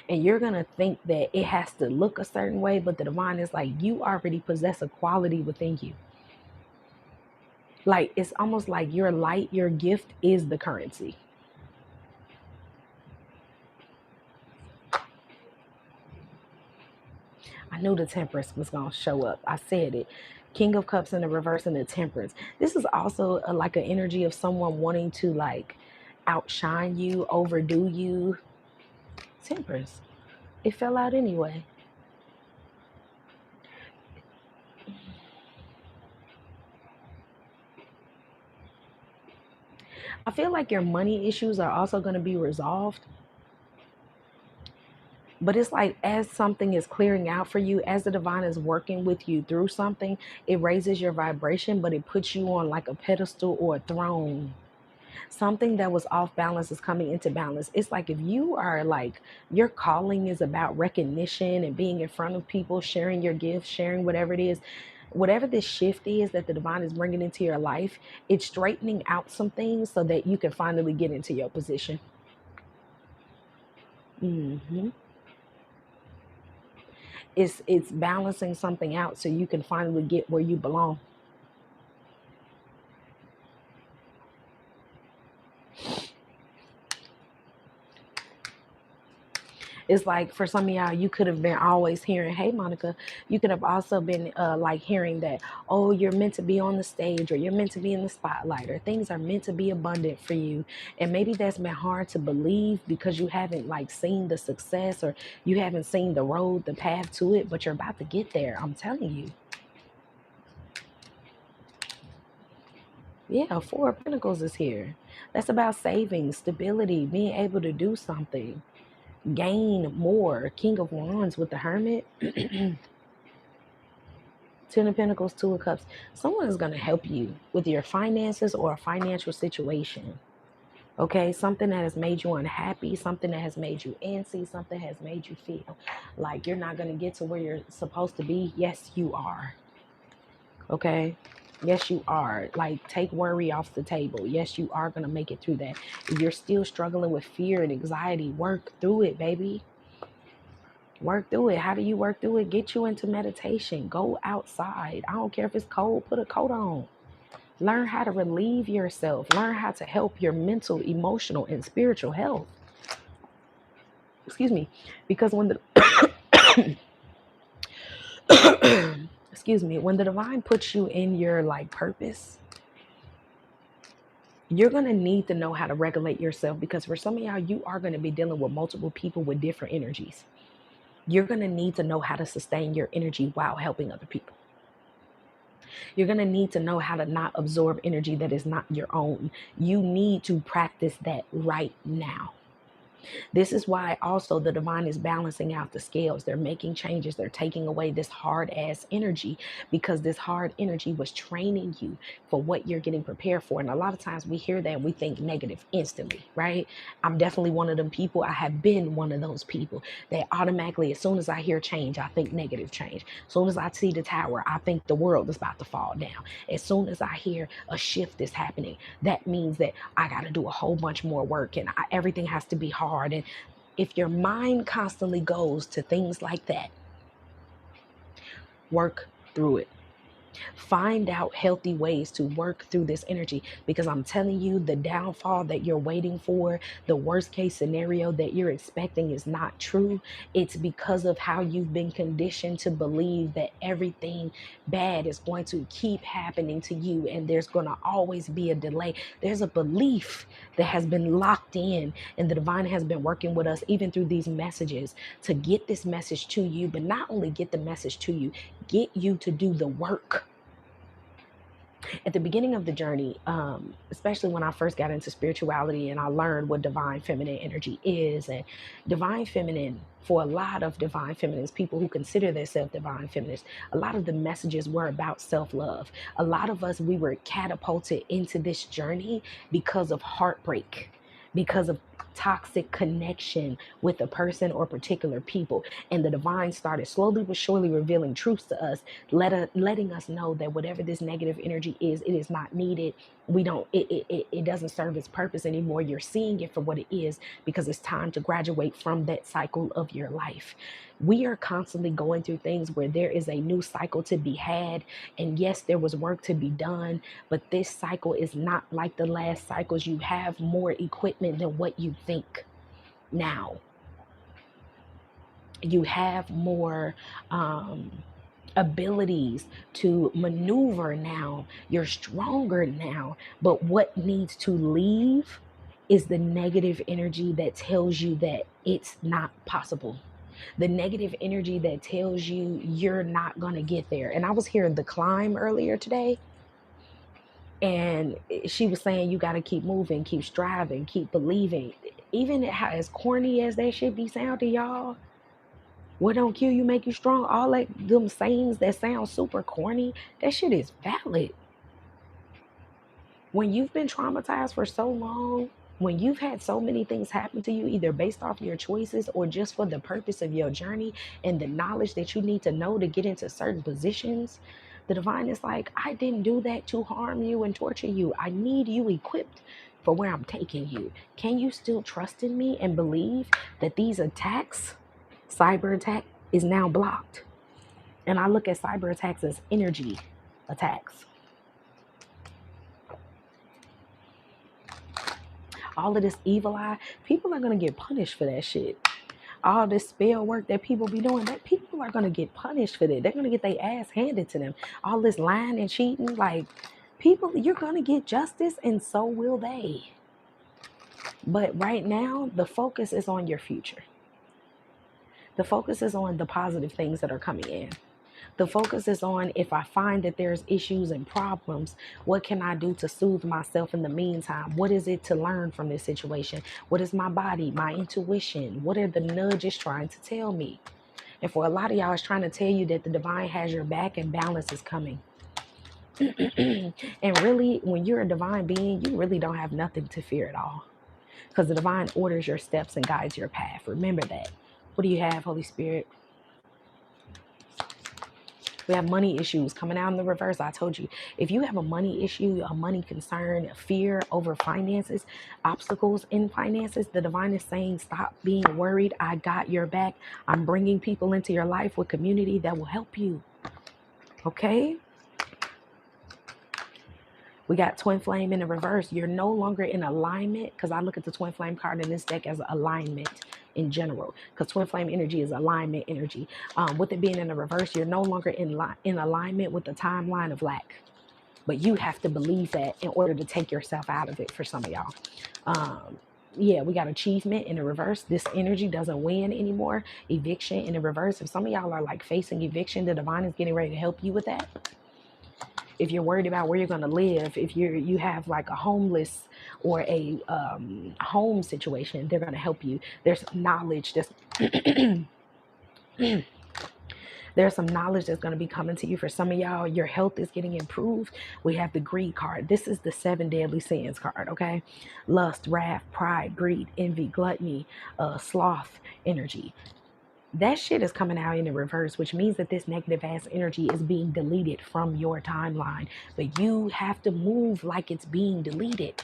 Speaker 1: And you're going to think that it has to look a certain way, but the divine is like, you already possess a quality within you. Like, it's almost like your light, your gift is the currency. I knew the Temperance was going to show up. I said it. King of Cups in the reverse and the Temperance. This is also like an energy of someone wanting to like outshine you, overdo you. Temperance. It fell out anyway. I feel like your money issues are also going to be resolved. But it's like as something is clearing out for you, as the divine is working with you through something, it raises your vibration, but it puts you on like a pedestal or a throne. Something that was off balance is coming into balance. It's like if you are like, your calling is about recognition and being in front of people, sharing your gifts, sharing whatever it is, whatever this shift is that the divine is bringing into your life, it's straightening out some things so that you can finally get into your position. It's balancing something out so you can finally get where you belong. It's like for some of y'all, you could have been always hearing, hey, Monica, you could have also been like hearing that, oh, you're meant to be on the stage, or you're meant to be in the spotlight, or things are meant to be abundant for you. And maybe that's been hard to believe because you haven't like seen the success, or you haven't seen the road, the path to it, but you're about to get there. I'm telling you. Yeah, Four of Pentacles is here. That's about savings, stability, being able to do something, gain more. King of Wands with the Hermit. Ten of Pentacles, Two of Cups. Someone is going to help you with your finances or a financial situation. Okay, something that has made you unhappy, something that has made you antsy, something has made you feel like you're not going to get to where you're supposed to be. Yes, you are. Okay. Yes, you are. Like, take worry off the table. Yes, you are going to make it through that. If you're still struggling with fear and anxiety, work through it, baby. Work through it. How do you work through it? Get you into meditation. Go outside. I don't care if it's cold, put a coat on. Learn how to relieve yourself. Learn how to help your mental, emotional, and spiritual health. Excuse me. Because when the excuse me, when the divine puts you in your like purpose, you're going to need to know how to regulate yourself, because for some of y'all, you are going to be dealing with multiple people with different energies. You're going to need to know how to sustain your energy while helping other people. You're going to need to know how to not absorb energy that is not your own. You need to practice that right now. This is why also the divine is balancing out the scales. They're making changes. They're taking away this hard ass energy, because this hard energy was training you for what you're getting prepared for. And a lot of times we hear that and we think negative instantly, right? I'm definitely one of them people. I have been one of those people that automatically, as soon as I hear change, I think negative change. As soon as I see the tower, I think the world is about to fall down. As soon as I hear a shift is happening, that means that I got to do a whole bunch more work, and everything has to be hard. And if your mind constantly goes to things like that, work through it. Find out healthy ways to work through this energy, because I'm telling you, the downfall that you're waiting for, the worst case scenario that you're expecting is not true. It's because of how you've been conditioned to believe that everything bad is going to keep happening to you, and there's going to always be a delay. There's a belief that has been locked in, and the divine has been working with us even through these messages to get this message to you, but not only get the message to you, get you to do the work. At the beginning of the journey, especially when I first got into spirituality and I learned what divine feminine energy is, and divine feminine, for a lot of divine feminines, people who consider themselves divine feminines, a lot of the messages were about self-love. A lot of us, we were catapulted into this journey because of heartbreak, because of toxic connection with a person or particular people. And the divine started slowly but surely revealing truths to us, letting us know that whatever this negative energy is, it is not needed. It doesn't serve its purpose anymore. You're seeing it for what it is, because it's time to graduate from that cycle of your life. We are constantly going through things where there is a new cycle to be had. And yes, there was work to be done, but this cycle is not like the last cycles. You have more equipment than what you think now. You have more abilities to maneuver now. You're stronger now. But what needs to leave is the negative energy that tells you that it's not possible. The negative energy that tells you you're not going to get there. And I was hearing The Climb earlier today, and she was saying you got to keep moving, keep striving, keep believing. Even as corny as that shit be sounding, y'all, what don't kill you make you strong, all that them sayings that sound super corny, that shit is valid. When you've been traumatized for so long, when you've had so many things happen to you, either based off your choices or just for the purpose of your journey and the knowledge that you need to know to get into certain positions, the divine is like, I didn't do that to harm you and torture you. I need you equipped for where I'm taking you. Can you still trust in me and believe that these attacks, cyber attack, is now blocked? And I look at cyber attacks as energy attacks. All of this evil eye, people are going to get punished for that shit. all this spell work that people be doing, that people are going to get punished for that. They're going to get their ass handed to them. All this lying and cheating, like, people, you're going to get justice, and so will they. But right now, the focus is on your future. The focus is on the positive things that are coming in. The focus is on, if I find that there's issues and problems, what can I do to soothe myself in the meantime? What is it to learn from this situation? What is my body, my intuition? What are the nudges trying to tell me? And for a lot of y'all, it's trying to tell you that the divine has your back and balance is coming. And really, when you're a divine being, you really don't have nothing to fear at all, because the divine orders your steps and guides your path. Remember that. What do you have, Holy Spirit? We have money issues coming out in the reverse. I told you, if you have a money issue, a money concern, a fear over finances, obstacles in finances, the divine is saying, stop being worried. I got your back. I'm bringing people into your life with community that will help you. Okay? We got twin flame in the reverse. You're no longer in alignment, because I look at the twin flame card in this deck as alignment in general, because twin flame energy is alignment energy. With it being in the reverse, you're no longer in alignment with the timeline of lack. But you have to believe that in order to take yourself out of it for some of y'all. Yeah, we got achievement in the reverse. This energy doesn't win anymore. Eviction in the reverse. If some of y'all are like facing eviction, the divine is getting ready to help you with that. If you're worried about where you're going to live, if you have like a homeless or a home situation, they're going to help you. There's knowledge that's there's some knowledge that's going to be coming to you. For some of y'all, your health is getting improved. We have the greed card. This is the 7 deadly sins card, okay? Lust, wrath, pride, greed, envy, gluttony, sloth energy. That shit is coming out in the reverse, which means that this negative ass energy is being deleted from your timeline. But you have to move like it's being deleted.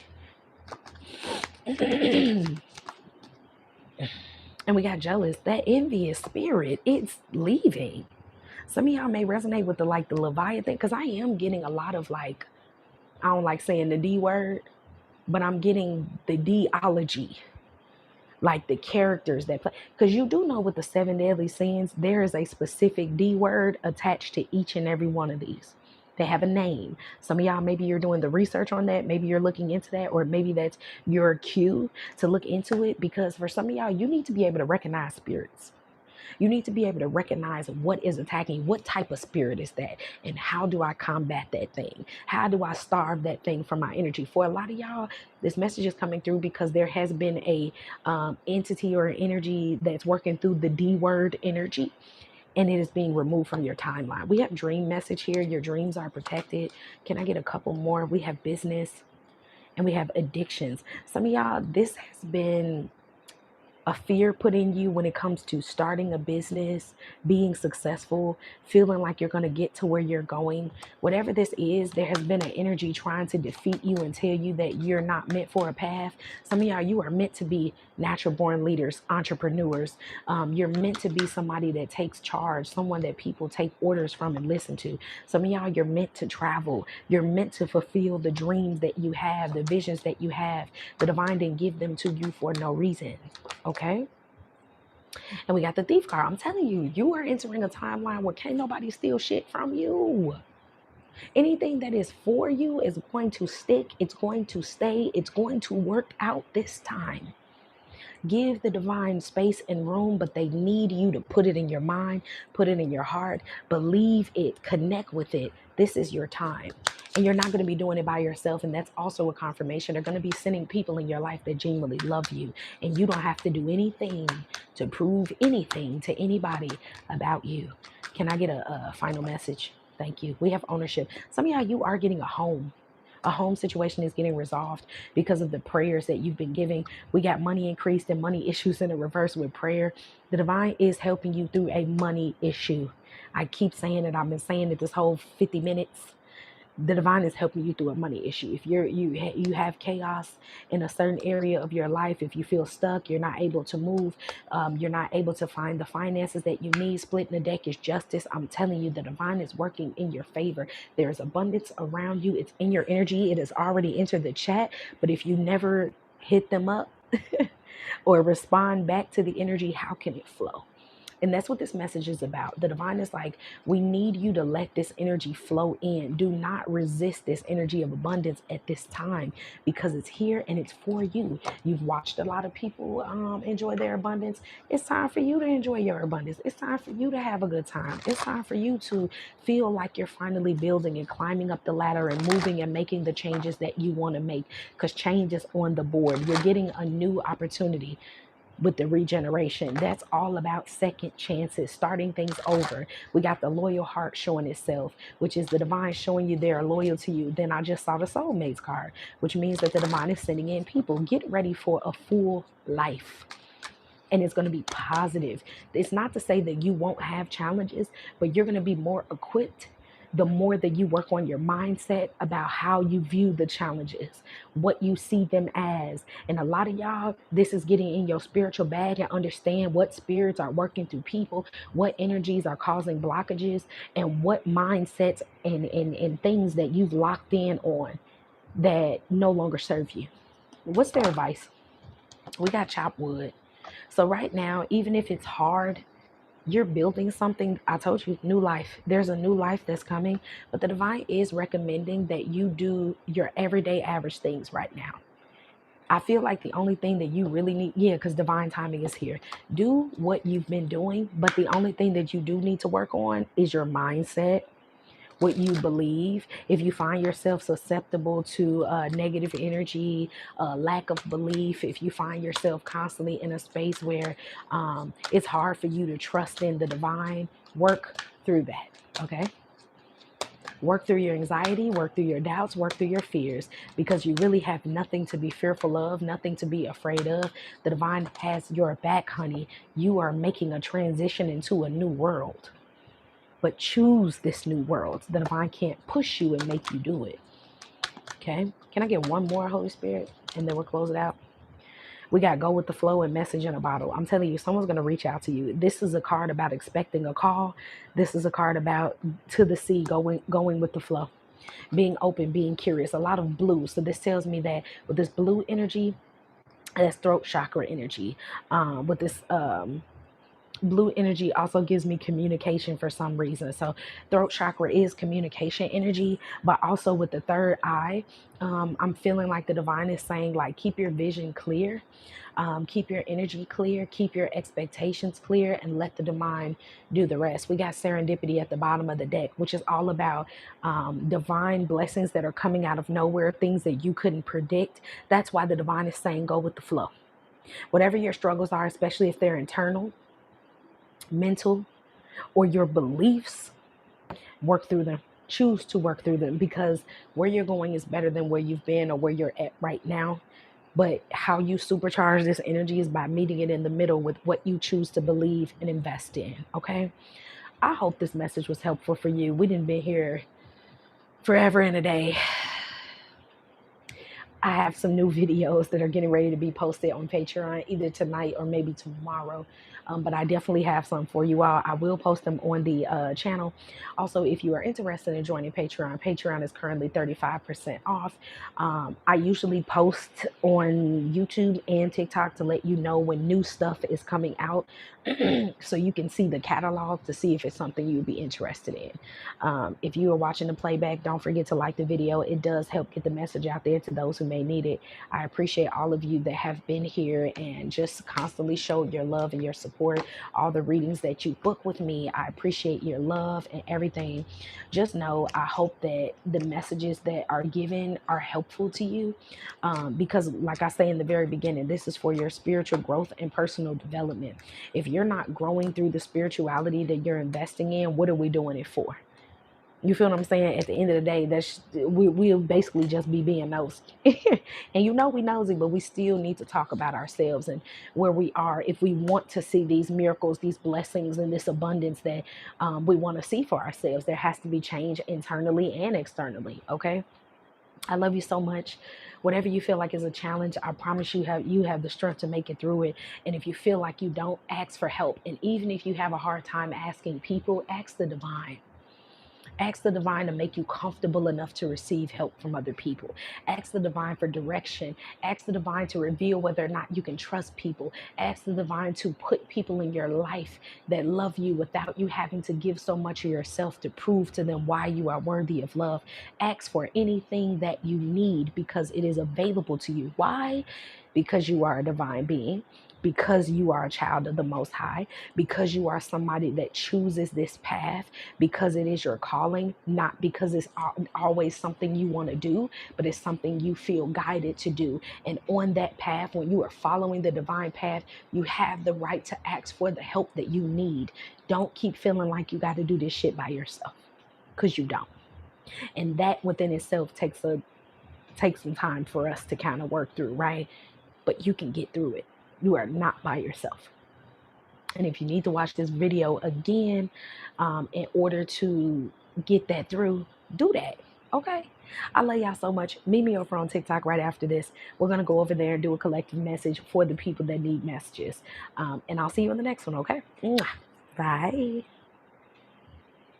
Speaker 1: And we got jealous. That envious spirit, it's leaving. Some of y'all may resonate with the Leviathan, because I am getting a lot of I don't like saying the D word, but I'm getting the D-ology. Like the characters that play, because you do know with the 7 deadly sins, there is a specific D word attached to each and every one of these. They have a name. Some of y'all, maybe you're doing the research on that, maybe you're looking into that, or maybe that's your cue to look into it, because for some of y'all, you need to be able to recognize spirits. You need to be able to recognize what is attacking, what type of spirit is that, and how do I combat that thing? How do I starve that thing from my energy? For a lot of y'all, this message is coming through because there has been a entity or energy that's working through the D word energy, and it is being removed from your timeline. We have dream message here. Your dreams are protected. Can I get a couple more? We have business, and we have addictions. Some of y'all, this has been a fear put in you when it comes to starting a business, being successful, feeling like you're going to get to where you're going. Whatever this is, there has been an energy trying to defeat you and tell you that you're not meant for a path. Some of y'all, you are meant to be natural born leaders, entrepreneurs. You're meant to be somebody that takes charge, someone that people take orders from and listen to. Some of y'all, you're meant to travel. You're meant to fulfill the dreams that you have, the visions that you have. The divine didn't give them to you for no reason. Okay? And we got the thief card. I'm telling you, you are entering a timeline where can't nobody steal shit from you. Anything that is for you is going to stick. It's going to stay. It's going to work out this time. Give the divine space and room, but they need you to put it in your mind, put it in your heart, believe it, connect with it. This is your time. And you're not going to be doing it by yourself. And that's also a confirmation. They're going to be sending people in your life that genuinely love you. And you don't have to do anything to prove anything to anybody about you. Can I get a final message? Thank you. We have ownership. Some of y'all, you are getting a home. A home situation is getting resolved because of the prayers that you've been giving. We got money increased and money issues in the reverse with prayer. The divine is helping you through a money issue. I keep saying it. I've been saying it this whole 50 minutes. The divine is helping you through a money issue. If you have chaos in a certain area of your life, if you feel stuck, you're not able to move, you're not able to find the finances that you need, splitting the deck is justice. I'm telling you, the divine is working in your favor. There's abundance around you. It's in your energy. It has already entered the chat. But if you never hit them up or respond back to the energy, how can it flow? And that's what this message is about. The divine is like, we need you to let this energy flow in. Do not resist this energy of abundance at this time, because it's here and it's for you. You've watched a lot of people enjoy their abundance. It's time for you to enjoy your abundance. It's time for you to have a good time. It's time for you to feel like you're finally building and climbing up the ladder and moving and making the changes that you want to make, because change is on the board. You're getting a new opportunity with the regeneration. That's all about second chances, starting things over. We got the loyal heart showing itself, which is the divine showing you they're loyal to you. Then I just saw the soulmates card, which means that the divine is sending in people. Get ready for a full life. And it's going to be positive. It's not to say that you won't have challenges, but you're going to be more equipped the more that you work on your mindset about how you view the challenges, what you see them as. And a lot of y'all, this is getting in your spiritual bag and understand what spirits are working through people, what energies are causing blockages, and what mindsets and things that you've locked in on that no longer serve you. What's their advice? We got chopped wood. So right now, even if it's hard, you're building something. I told you, new life. There's a new life that's coming, but the divine is recommending that you do your everyday average things right now. I feel like the only thing that you really need, because divine timing is here. Do what you've been doing, but the only thing that you do need to work on is your mindset, what you believe. If you find yourself susceptible to negative energy, lack of belief, if you find yourself constantly in a space where it's hard for you to trust in the divine, work through that, okay? Work through your anxiety, work through your doubts, work through your fears, because you really have nothing to be fearful of, nothing to be afraid of. The divine has your back, honey. You are making a transition into a new world. But choose this new world. The divine can't push you and make you do it. Okay? Can I get one more, Holy Spirit? And then we'll close it out. We got go with the flow and message in a bottle. I'm telling you, someone's going to reach out to you. This is a card about expecting a call. This is a card about to the sea, going with the flow. Being open, being curious. A lot of blue. So this tells me that with this blue energy, that's throat chakra energy. With this blue energy also gives me communication for some reason. So throat chakra is communication energy, but also with the third eye, I'm feeling like the divine is saying, like, keep your vision clear, keep your energy clear, keep your expectations clear, and let the divine do the rest. We got serendipity at the bottom of the deck, which is all about divine blessings that are coming out of nowhere, things that you couldn't predict. That's why the divine is saying, go with the flow. Whatever your struggles are, especially if they're internal, mental, or your beliefs, work through them. Choose to work through them, because where you're going is better than where you've been or where you're at right now. But how you supercharge this energy is by meeting it in the middle with what you choose to believe and invest in. Okay? I hope this message was helpful for you. We didn't been here forever and a day. I have some new videos that are getting ready to be posted on Patreon either tonight or maybe tomorrow. But I definitely have some for you all. I will post them on the channel. Also, if you are interested in joining Patreon, Patreon is currently 35% off. I usually post on YouTube and TikTok to let you know when new stuff is coming out, so you can see the catalog to see if it's something you'd be interested in. If you are watching the playback, don't forget to like the video. It does help get the message out there to those who may need it. I appreciate all of you that have been here and just constantly showed your love and your support. All the readings that you book with me, I appreciate your love and everything. Just know, I hope that the messages that are given are helpful to you, because like I say in the very beginning, this is for your spiritual growth and personal development. If you're not growing through the spirituality that you're investing in, what are we doing it for? You feel what I'm saying? At the end of the day, we'll basically just be being nosy. And we nosy, but we still need to talk about ourselves and where we are if we want to see these miracles, these blessings, and this abundance that we want to see for ourselves. There has to be change internally and externally, okay? I love you so much. Whatever you feel like is a challenge, I promise you have the strength to make it through it. And if you feel like you don't, ask for help. And even if you have a hard time asking people, ask the divine. Ask the divine to make you comfortable enough to receive help from other people. Ask the divine for direction. Ask the divine to reveal whether or not you can trust people. Ask the divine to put people in your life that love you without you having to give so much of yourself to prove to them why you are worthy of love. Ask for anything that you need because it is available to you. Why? Because you are a divine being, because you are a child of the Most High, because you are somebody that chooses this path, because it is your calling, not because it's always something you want to do, but it's something you feel guided to do. And on that path, when you are following the divine path, you have the right to ask for the help that you need. Don't keep feeling like you got to do this shit by yourself, because you don't. And that within itself takes some time for us to kind of work through, right? But you can get through it. You are not by yourself. And if you need to watch this video again in order to get that through, do that. Okay. I love y'all so much. Meet me over on TikTok right after this. We're going to go over there and do a collective message for the people that need messages. And I'll see you in the next one. Okay. Bye.